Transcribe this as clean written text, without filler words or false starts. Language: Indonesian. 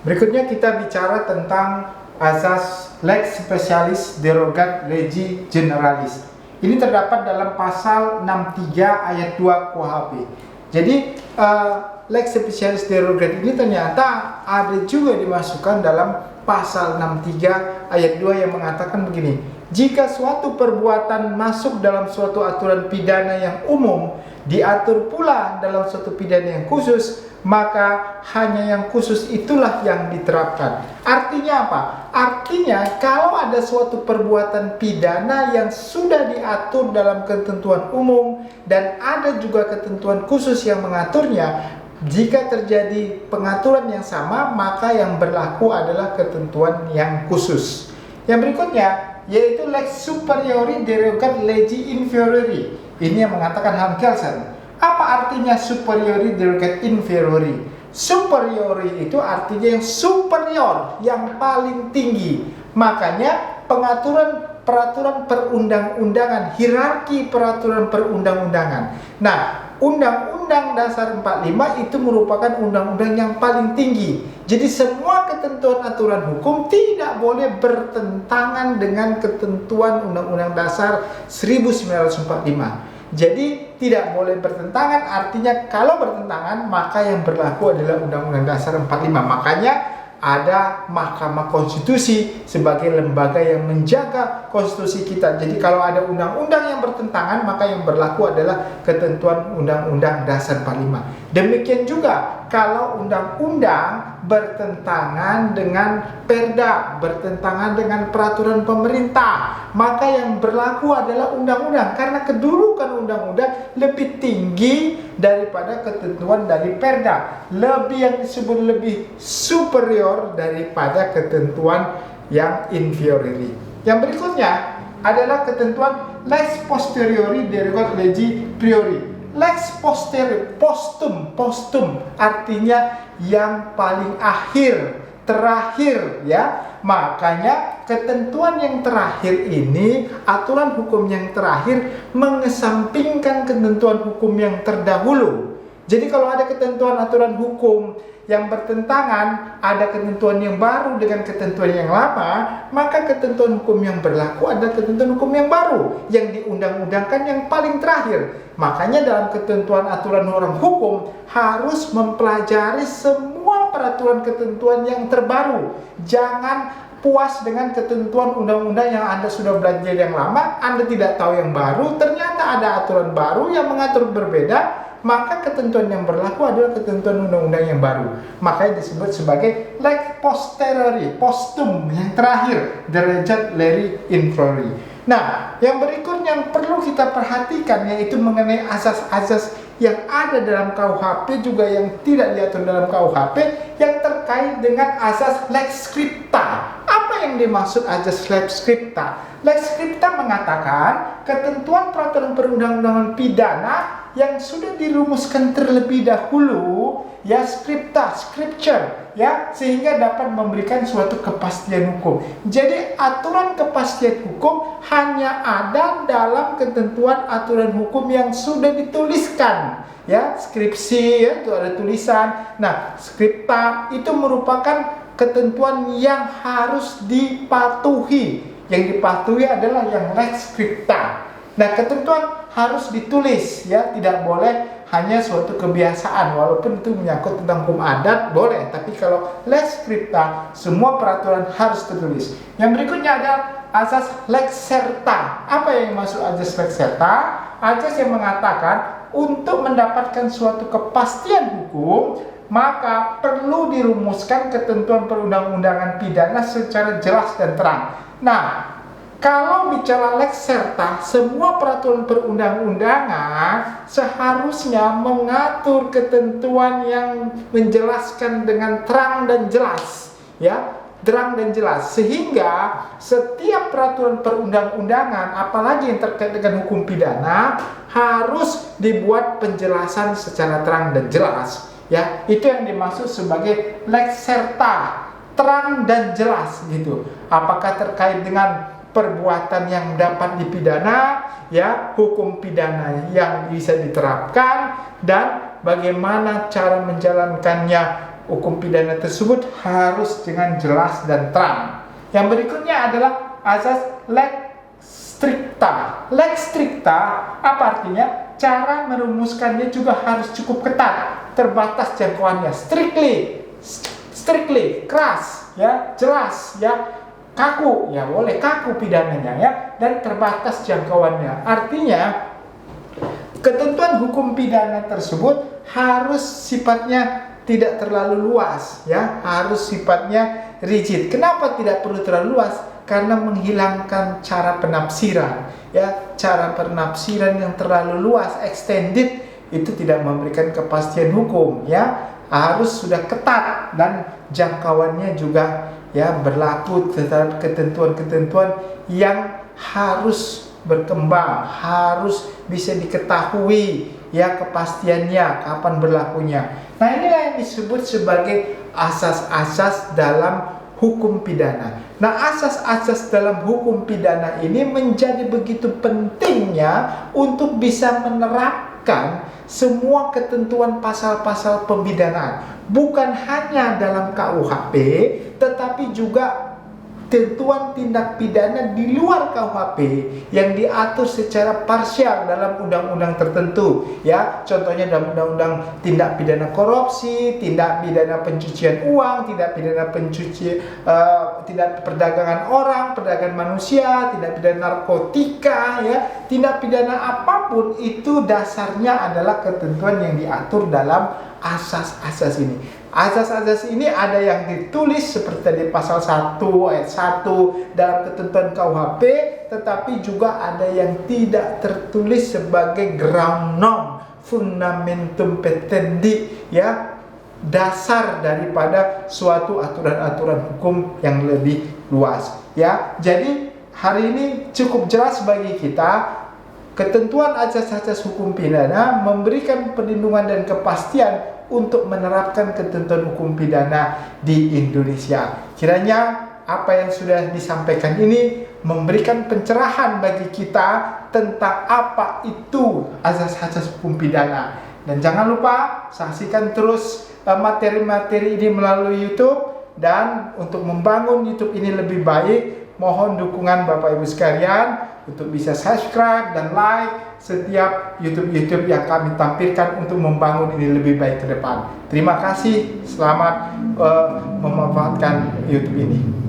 Berikutnya kita bicara tentang azas lex specialis derogat legi generalis. Ini terdapat dalam pasal 63 ayat 2 KUHP. Jadi lex specialis derogat ini ternyata ada juga dimasukkan dalam pasal 63 ayat 2 yang mengatakan begini: jika suatu perbuatan masuk dalam suatu aturan pidana yang umum diatur pula dalam suatu pidana yang khusus, maka hanya yang khusus itulah yang diterapkan. Artinya apa? Artinya kalau ada suatu perbuatan pidana yang sudah diatur dalam ketentuan umum dan ada juga ketentuan khusus yang mengaturnya, jika terjadi pengaturan yang sama, maka yang berlaku adalah ketentuan yang khusus. Yang berikutnya yaitu lex superiori derogat legi inferiori. Ini yang mengatakan Ham Kelsen. Apa artinya superiori derogat inferiori? Superiori itu artinya yang superior, yang paling tinggi. Makanya peraturan perundang-undangan, hierarki peraturan perundang-undangan. Nah, Undang-Undang Dasar 45 itu merupakan undang-undang yang paling tinggi. Jadi semua ketentuan aturan hukum tidak boleh bertentangan dengan ketentuan Undang-Undang Dasar 1945. Jadi tidak boleh bertentangan, artinya kalau bertentangan maka yang berlaku adalah Undang-Undang Dasar 45. Makanya ada Mahkamah Konstitusi sebagai lembaga yang menjaga konstitusi kita. Jadi kalau ada undang-undang yang bertentangan, maka yang berlaku adalah ketentuan Undang-Undang Dasar 45. Demikian juga kalau undang-undang bertentangan dengan perda, bertentangan dengan peraturan pemerintah, maka yang berlaku adalah undang-undang, karena kedudukan undang-undang lebih tinggi daripada ketentuan dari perda, lebih yang disebut lebih superior daripada ketentuan yang inferiori. Yang berikutnya adalah ketentuan lex posteriori derogat legi priori. Lex posterior, postum artinya yang paling akhir, terakhir, ya. Makanya ketentuan yang terakhir ini, aturan hukum yang terakhir mengesampingkan ketentuan hukum yang terdahulu. Jadi kalau ada ketentuan aturan hukum yang bertentangan, ada ketentuan yang baru dengan ketentuan yang lama, maka ketentuan hukum yang berlaku ada ketentuan hukum yang baru yang diundang-undangkan yang paling terakhir. Makanya dalam ketentuan aturan norma hukum harus mempelajari semua peraturan ketentuan yang terbaru. Jangan puas dengan ketentuan undang-undang yang Anda sudah belajar yang lama, Anda tidak tahu yang baru, ternyata ada aturan baru yang mengatur berbeda, maka ketentuan yang berlaku adalah ketentuan undang-undang yang baru. Makanya disebut sebagai lex posteriori, postum yang terakhir, derajat leri inferiori. Nah, yang berikutnya yang perlu kita perhatikan yaitu mengenai asas-asas yang ada dalam KUHP juga yang tidak diatur dalam KUHP yang terkait dengan asas lex scripta. Apa yang dimaksud asas lex scripta? Lex scripta mengatakan ketentuan peraturan perundang-undangan pidana yang sudah dirumuskan terlebih dahulu, ya, scripture, ya, sehingga dapat memberikan suatu kepastian hukum. Jadi aturan kepastian hukum hanya ada dalam ketentuan aturan hukum yang sudah dituliskan, ya, skripsi, ya, itu ada tulisan. Nah, scripta itu merupakan ketentuan yang harus dipatuhi. Yang dipatuhi adalah yang lex scripta. Nah, ketentuan harus ditulis, ya, tidak boleh hanya suatu kebiasaan, walaupun itu menyangkut tentang hukum adat boleh, tapi kalau lex scripta semua peraturan harus tertulis. Yang berikutnya ada asas lex serta. Apa yang masuk asas lex serta? Asas yang mengatakan untuk mendapatkan suatu kepastian hukum maka perlu dirumuskan ketentuan perundang-undangan pidana secara jelas dan terang. Nah, kalau bicara lex serta, semua peraturan perundang-undangan seharusnya mengatur ketentuan yang menjelaskan dengan terang dan jelas, ya, terang dan jelas, sehingga setiap peraturan perundang-undangan, apalagi yang terkait dengan hukum pidana, harus dibuat penjelasan secara terang dan jelas, ya. Itu yang dimaksud sebagai lex serta, terang dan jelas, gitu. Apakah terkait dengan perbuatan yang dapat dipidana, ya, hukum pidana yang bisa diterapkan, dan bagaimana cara menjalankannya hukum pidana tersebut harus dengan jelas dan terang. Yang berikutnya adalah azas lex stricta. Lex stricta apa artinya? Cara merumuskannya juga harus cukup ketat, terbatas jangkauannya. Strictly, keras, ya, jelas, ya, kaku, ya boleh kaku pidananya, ya, dan terbatas jangkauannya. Artinya ketentuan hukum pidana tersebut harus sifatnya tidak terlalu luas, ya, harus sifatnya rigid. Kenapa tidak perlu terlalu luas? Karena menghilangkan cara penafsiran, ya, cara penafsiran yang terlalu luas, extended, itu tidak memberikan kepastian hukum, ya. Harus sudah ketat dan jangkauannya juga, ya, berlaku terhadap ketentuan-ketentuan yang harus berkembang, harus bisa diketahui, ya, kepastiannya, kapan berlakunya. Nah, inilah yang disebut sebagai asas-asas dalam hukum pidana. Nah, asas-asas dalam hukum pidana ini menjadi begitu pentingnya untuk bisa menerapkan semua ketentuan pasal-pasal pemidanaan. Bukan hanya dalam KUHP, tetapi juga ketentuan tindak pidana di luar KUHP yang diatur secara parsial dalam undang-undang tertentu, ya, contohnya dalam undang-undang tindak pidana korupsi, tindak pidana pencucian uang, tindak pidana tidak perdagangan orang, perdagangan manusia, tindak pidana narkotika, ya, tindak pidana apapun itu dasarnya adalah ketentuan yang diatur dalam asas-asas ini. Asas-asas ini ada yang ditulis seperti di pasal 1 ayat 1 dalam ketentuan KUHP, tetapi juga ada yang tidak tertulis sebagai ground norm, fundamentum petendi, ya, dasar daripada suatu aturan-aturan hukum yang lebih luas, ya. Jadi hari ini cukup jelas bagi kita, ketentuan asas-asas hukum pidana memberikan perlindungan dan kepastian untuk menerapkan ketentuan hukum pidana di Indonesia. Kiranya apa yang sudah disampaikan ini memberikan pencerahan bagi kita tentang apa itu asas-asas hukum pidana. Dan jangan lupa saksikan terus materi-materi ini melalui YouTube. Dan untuk membangun YouTube ini lebih baik, mohon dukungan Bapak Ibu sekalian untuk bisa subscribe dan like setiap YouTube yang kami tampilkan untuk membangun ini lebih baik ke depan. Terima kasih, selamat memanfaatkan YouTube ini.